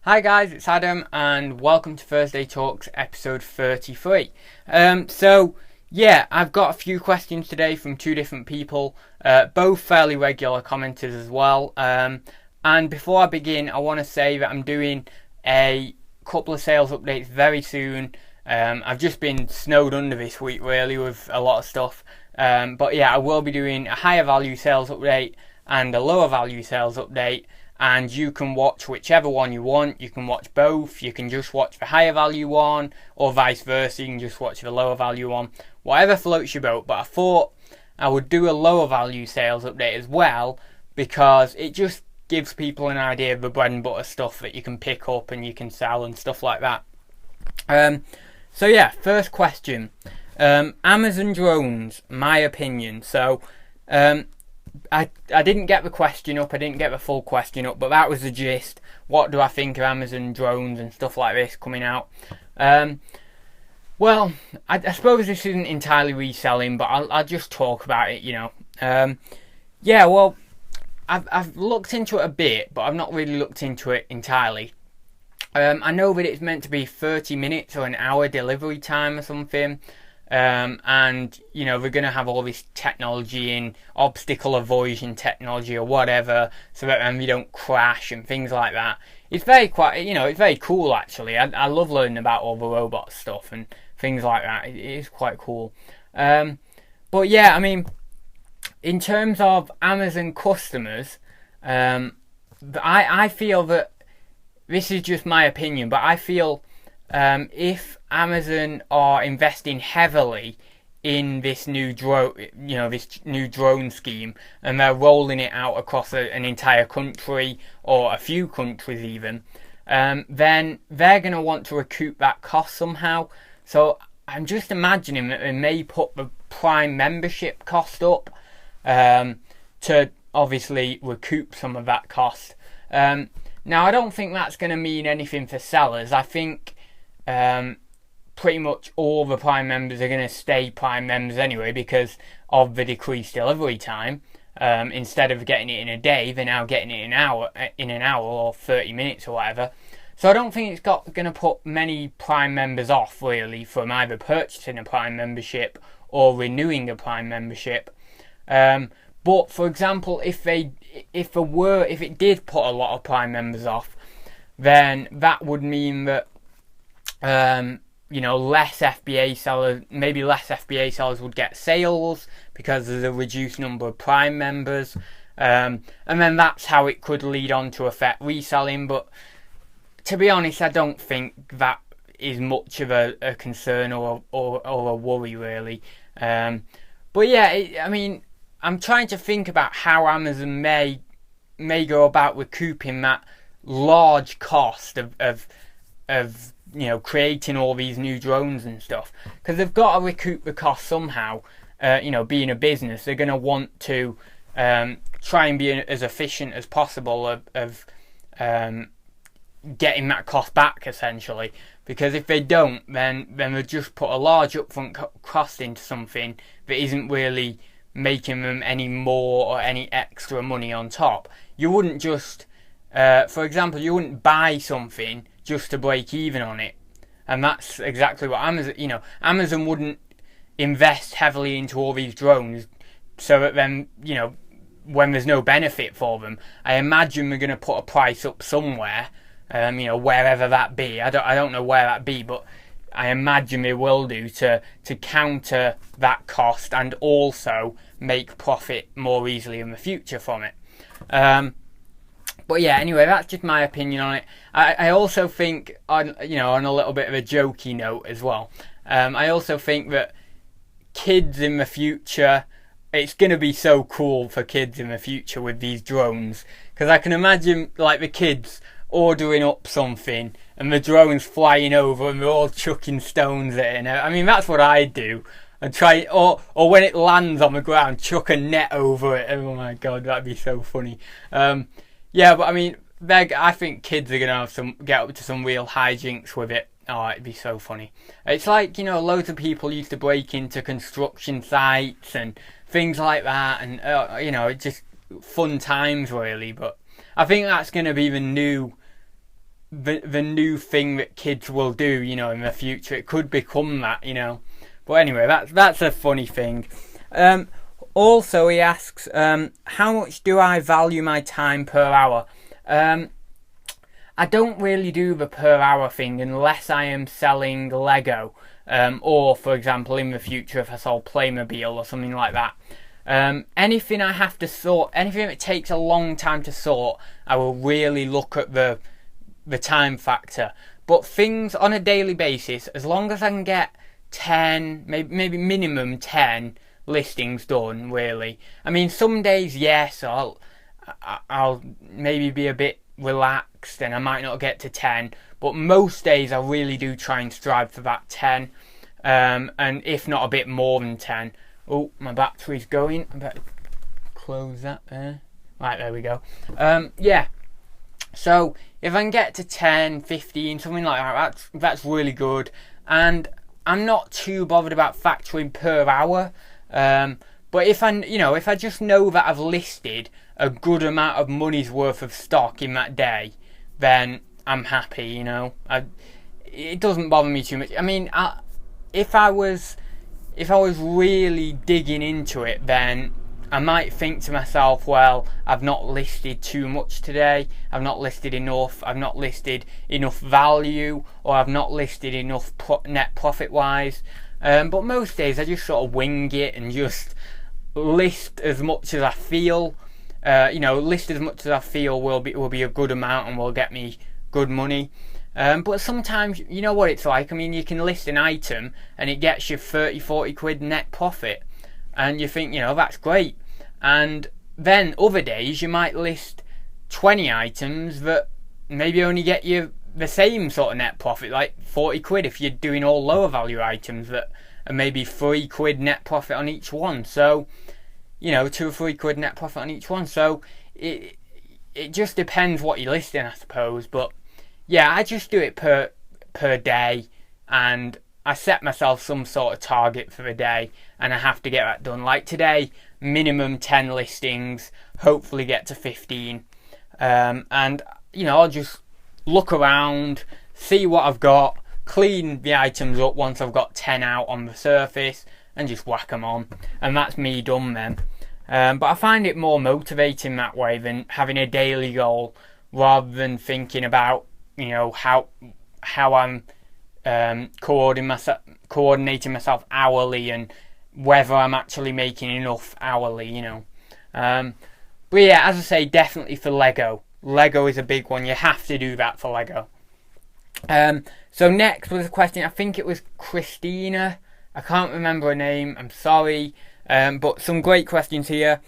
Hi guys, it's Adam and welcome to Thursday Talks episode 33. I've got a few questions today from two different people, both fairly regular commenters as well. And before I begin, I want to say that I'm doing a couple of sales updates very soon. I've just been snowed under this week really with a lot of stuff. I will be doing a higher value sales update and a lower value sales update. And you can watch whichever one you want. You can watch both. You can just watch the higher value one, or vice versa. You can just watch the lower value one. Whatever floats your boat. But I thought I would do a lower value sales update as well, because it just gives people an idea of the bread and butter stuff that you can pick up and you can sell and stuff like that. First question. Amazon drones, my opinion. I didn't get the question up, I didn't get the full question up, but that was the gist. What do I think of Amazon drones and stuff like this coming out? I suppose this isn't entirely reselling, but I'll just talk about it, I've looked into it a bit, but I've not really looked into it entirely. I know that it's meant to be 30 minutes or an hour delivery time or something. They're going to have all this technology in obstacle avoidance technology or whatever, so that you don't crash and things like that. It's very cool actually. I love learning about all the robot stuff and things like that. It is quite cool. In terms of Amazon customers, I feel that this is just my opinion, but I feel if Amazon are investing heavily in this new drone scheme, and they're rolling it out across an entire country or a few countries even, then they're going to want to recoup that cost somehow. So I'm just imagining that they may put the Prime membership cost up to obviously recoup some of that cost. Now I don't think that's going to mean anything for sellers. I think pretty much all the Prime members are going to stay Prime members anyway because of the decreased delivery time. Instead of getting it in a day, they're now getting it in an hour or 30 minutes or whatever. So I don't think it's going to put many Prime members off really from either purchasing a Prime membership or renewing a Prime membership. But for example, if it did put a lot of Prime members off, then that would mean that less FBA sellers would get sales because there's a reduced number of Prime members, and then that's how it could lead on to affect reselling. But to be honest, I don't think that is much of a concern or a worry really. I'm trying to think about how Amazon may go about recouping that large cost of creating all these new drones and stuff, because they've got to recoup the cost somehow. Being a business, they're going to want to try and be as efficient as possible of getting that cost back essentially, because if they don't, then they'll just put a large upfront cost into something that isn't really making them any more or any extra money on top. You wouldn't just for example, you wouldn't buy something just to break even on it, and that's exactly what Amazon wouldn't invest heavily into all these drones so that then when there's no benefit for them. I imagine they're going to put a price up somewhere, wherever that be. I don't know where that be, but I imagine they will do to counter that cost and also make profit more easily in the future from it. Anyway, that's just my opinion on it. I also think, on a little bit of a jokey note as well, I also think that kids in the future, it's going to be so cool for kids in the future with these drones, because I can imagine like the kids ordering up something and the drones flying over and they're all chucking stones at it. I mean, that's what I'd do. And try, or when it lands on the ground, chuck a net over it. Oh my god, that'd be so funny. I think kids are gonna get up to some real hijinks with it. Oh, it'd be so funny. It's like, loads of people used to break into construction sites and things like that, and it's just fun times really. But I think that's gonna be the new the new thing that kids will do, you know, in the future. It could become that, you know. But anyway, that's a funny thing. Also, he asks, how much do I value my time per hour? I don't really do the per hour thing unless I am selling Lego, or for example in the future if I sold Playmobil or something like that. Anything I have to sort, anything that takes a long time to sort, I will really look at the time factor. But things on a daily basis, as long as I can get 10, maybe minimum 10 listings done, really. I mean, some days, yes, I'll maybe be a bit relaxed and I might not get to 10, but most days I really do try and strive for that 10, and if not a bit more than 10. Oh, my battery's going. I better close that there. Right, there we go. Yeah, so if I can get to 10, 15, something like that, that's really good. And I'm not too bothered about factoring per hour. But if I just know that I've listed a good amount of money's worth of stock in that day, then I'm happy, you know. It doesn't bother me too much. I mean, if I was really digging into it, then I might think to myself, well, I've not listed too much today, I've not listed enough, I've not listed enough value, or I've not listed enough net profit wise. But most days I just sort of wing it and just list as much as I feel. List as much as I feel will be a good amount and will get me good money. But sometimes, you know what it's like. I mean, you can list an item and it gets you 30, 40 quid net profit. And you think, that's great. And then other days you might list 20 items that maybe only get you the same sort of net profit, like 40 quid if you're doing all lower value items that are maybe 3 quid net profit on each one. So, 2 or 3 quid net profit on each one. So it just depends what you're listing, I suppose. But yeah, I just do it per day, and I set myself some sort of target for the day, and I have to get that done. Like today, minimum 10 listings, hopefully get to 15. And I'll just look around, see what I've got, clean the items up once I've got 10 out on the surface, and just whack them on, and that's me done then. But I find it more motivating that way than having a daily goal, rather than thinking about how I'm coordinating myself hourly and whether I'm actually making enough hourly. But yeah, as I say, definitely for Lego is a big one. You have to do that for Lego. So next was a question, I think it was Christina, I can't remember her name, I'm sorry, but some great questions here.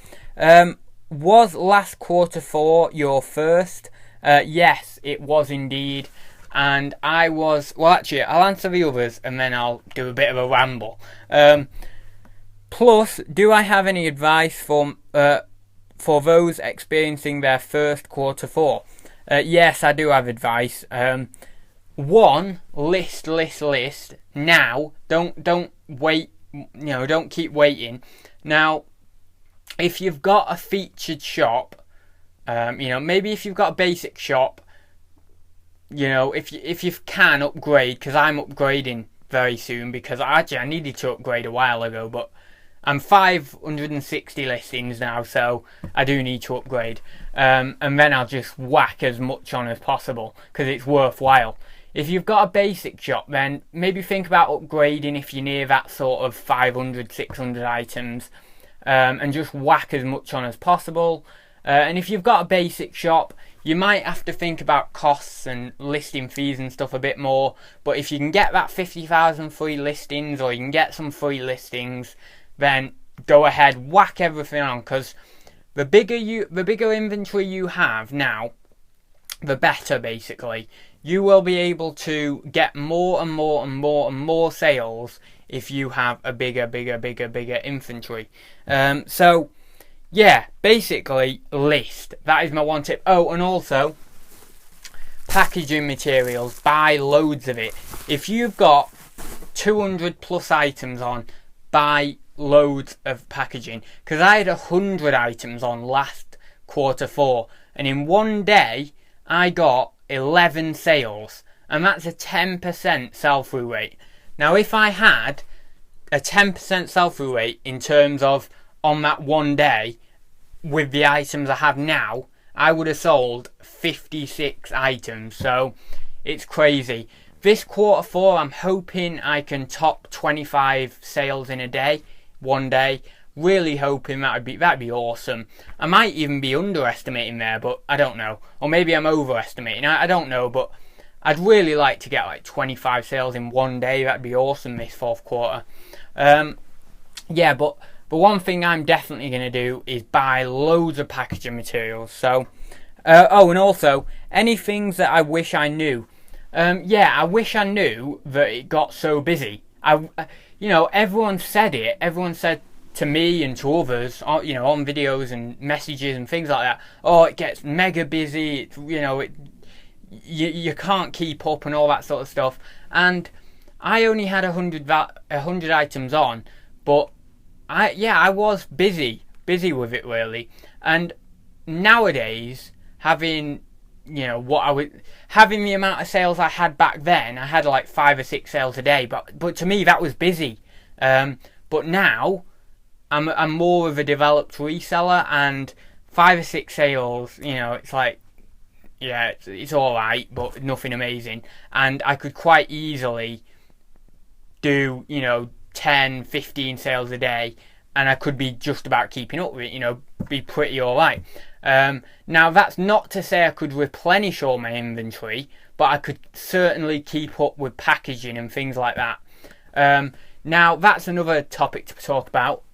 Was last Q4 your first? Yes, it was indeed. And I was, well actually, I'll answer the others and then I'll do a bit of a ramble. Plus, do I have any advice for those experiencing their first Q4? Yes, I do have advice. One, list now. Don't wait. Don't keep waiting. Now, if you've got a featured shop, maybe if you've got a basic shop, if you can upgrade, because I'm upgrading very soon, because I needed to upgrade a while ago, but I'm 560 listings now, so I do need to upgrade. And then I'll just whack as much on as possible, because it's worthwhile. If you've got a basic shop, then maybe think about upgrading if you're near that sort of 500, 600 items, and just whack as much on as possible. And if you've got a basic shop, you might have to think about costs and listing fees and stuff a bit more. But if you can get that 50,000 free listings, or you can get some free listings, then go ahead, whack everything on, because the bigger inventory you have now, the better. Basically, you will be able to get more and more sales if you have a bigger inventory. So yeah, basically list. That is my one tip. Oh, and also packaging materials. Buy loads of it. If you've got 200 plus items on, buy loads of packaging, because I had 100 items on last Q4, and in one day I got 11 sales, and that's a 10% sell-through rate. Now, if I had a 10% sell-through rate in terms of on that one day with the items I have now, I would have sold 56 items. So it's crazy. This Q4, I'm hoping I can top 25 sales in a day, one day. Really hoping that'd be awesome. I might even be underestimating there, but I don't know. Or maybe I'm overestimating. I don't know, but I'd really like to get like 25 sales in one day. That'd be awesome this fourth quarter. Yeah, but one thing I'm definitely going to do is buy loads of packaging materials. So, oh, and also any things that I wish I knew. Yeah, I wish I knew that it got so busy. Everyone said it. Everyone said to me and to others, on videos and messages and things like that. Oh, it gets mega busy. It's, you can't keep up and all that sort of stuff. And I only had 100 items on, but I was busy with it really. And nowadays, having having the amount of sales I had back then, I had like 5 or 6 sales a day, but to me that was busy. But now I'm more of a developed reseller, and 5 or 6 sales, it's like, yeah, it's all right, but nothing amazing. And I could quite easily do 10, 15 sales a day, and I could be just about keeping up with it, be pretty all right. Now that's not to say I could replenish all my inventory, but I could certainly keep up with packaging and things like that. Now that's another topic to talk about.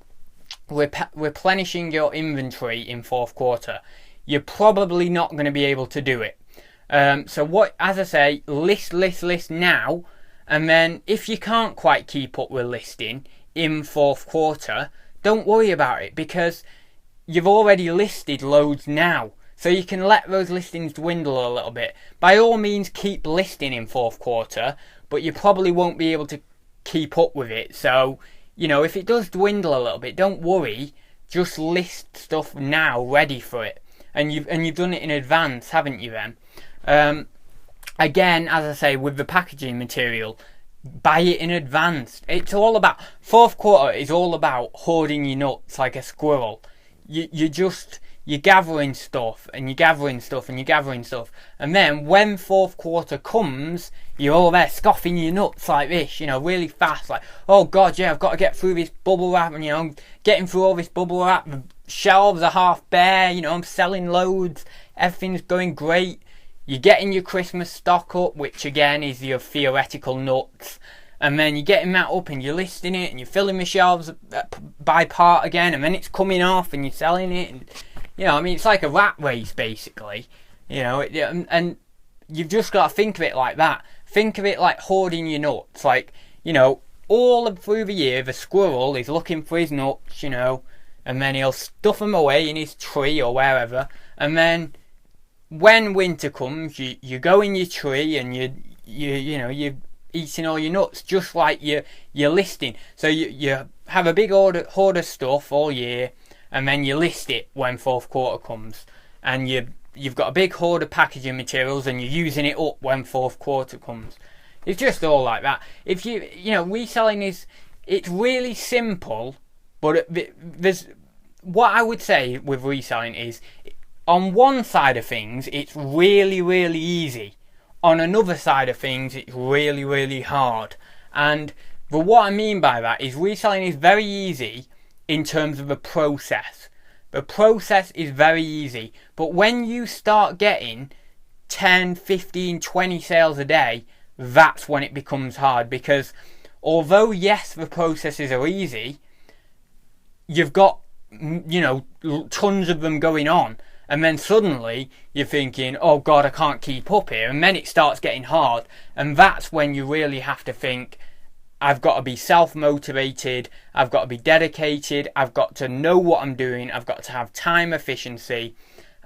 Replenishing your inventory in fourth quarter. You're probably not going to be able to do it. So as I say, list now, and then if you can't quite keep up with listing in fourth quarter, don't worry about it, because you've already listed loads now. So you can let those listings dwindle a little bit. By all means, keep listing in fourth quarter, but you probably won't be able to keep up with it. So, if it does dwindle a little bit, don't worry. Just list stuff now, ready for it. And you've done it in advance, haven't you then? Again, as I say, with the packaging material, buy it in advance. It's all about, fourth quarter is all about hoarding your nuts like a squirrel. You're gathering stuff, and you're gathering stuff, and you're gathering stuff. And then when fourth quarter comes, you're all there scoffing your nuts like this, really fast. Like, oh God, yeah, I've got to get through this bubble wrap, and I'm getting through all this bubble wrap. The shelves are half bare, I'm selling loads. Everything's going great. You're getting your Christmas stock up, which again is your theoretical nuts. And then you're getting that up and you're listing it and you're filling the shelves by part again, and then it's coming off and you're selling it. And, it's like a rat race basically. And you've just got to think of it like that. Think of it like hoarding your nuts. Like, all through the year the squirrel is looking for his nuts, and then he'll stuff them away in his tree or wherever. And then when winter comes, you go in your tree and you're eating all your nuts, just like you're listing. So you have a big hoard of stuff all year, and then you list it when fourth quarter comes, and you've got a big hoard of packaging materials, and you're using it up when fourth quarter comes. It's just all like that. If reselling it's really simple, but there's what I would say with reselling is, on one side of things it's really, really easy. On another side of things, it's really, really hard. But what I mean by that is reselling is very easy in terms of the process. The process is very easy. But when you start getting 10, 15, 20 sales a day, that's when it becomes hard. Because although, yes, the processes are easy, you've got, tons of them going on. And then suddenly you're thinking, oh God, I can't keep up here. And then it starts getting hard. And that's when you really have to think, I've got to be self-motivated. I've got to be dedicated. I've got to know what I'm doing. I've got to have time efficiency.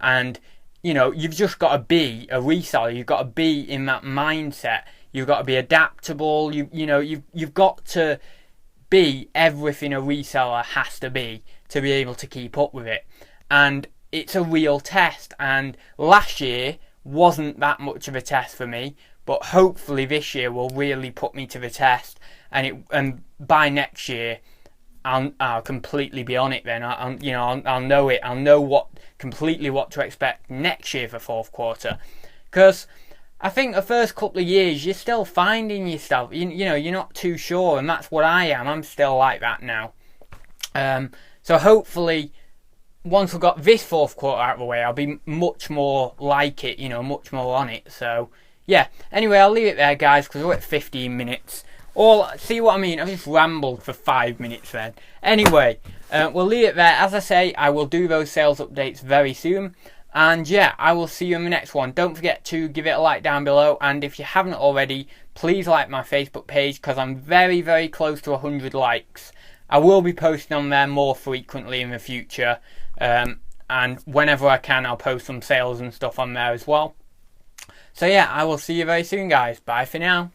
And, you've just got to be a reseller. You've got to be in that mindset. You've got to be adaptable. You've got to be everything a reseller has to be able to keep up with it. And it's a real test. And last year wasn't that much of a test for me, but hopefully this year will really put me to the test, and by next year I'll completely be on it. Then I'll know it. I'll know completely what to expect next year for fourth quarter, because I think the first couple of years you're still finding yourself. You're not too sure, and that's what I am. I'm still like that now. So hopefully, once we've got this fourth quarter out of the way, I'll be much more like it. Much more on it. So yeah. Anyway, I'll leave it there, guys, because we're at 15 minutes. See what I mean? I've just rambled for 5 minutes then. Anyway, we'll leave it there. As I say, I will do those sales updates very soon. And yeah, I will see you in the next one. Don't forget to give it a like down below. And if you haven't already, please like my Facebook page, because I'm very, very close to 100 likes. I will be posting on there more frequently in the future. And whenever I can, I'll post some sales and stuff on there as well. So yeah, I will see you very soon, guys. Bye for now.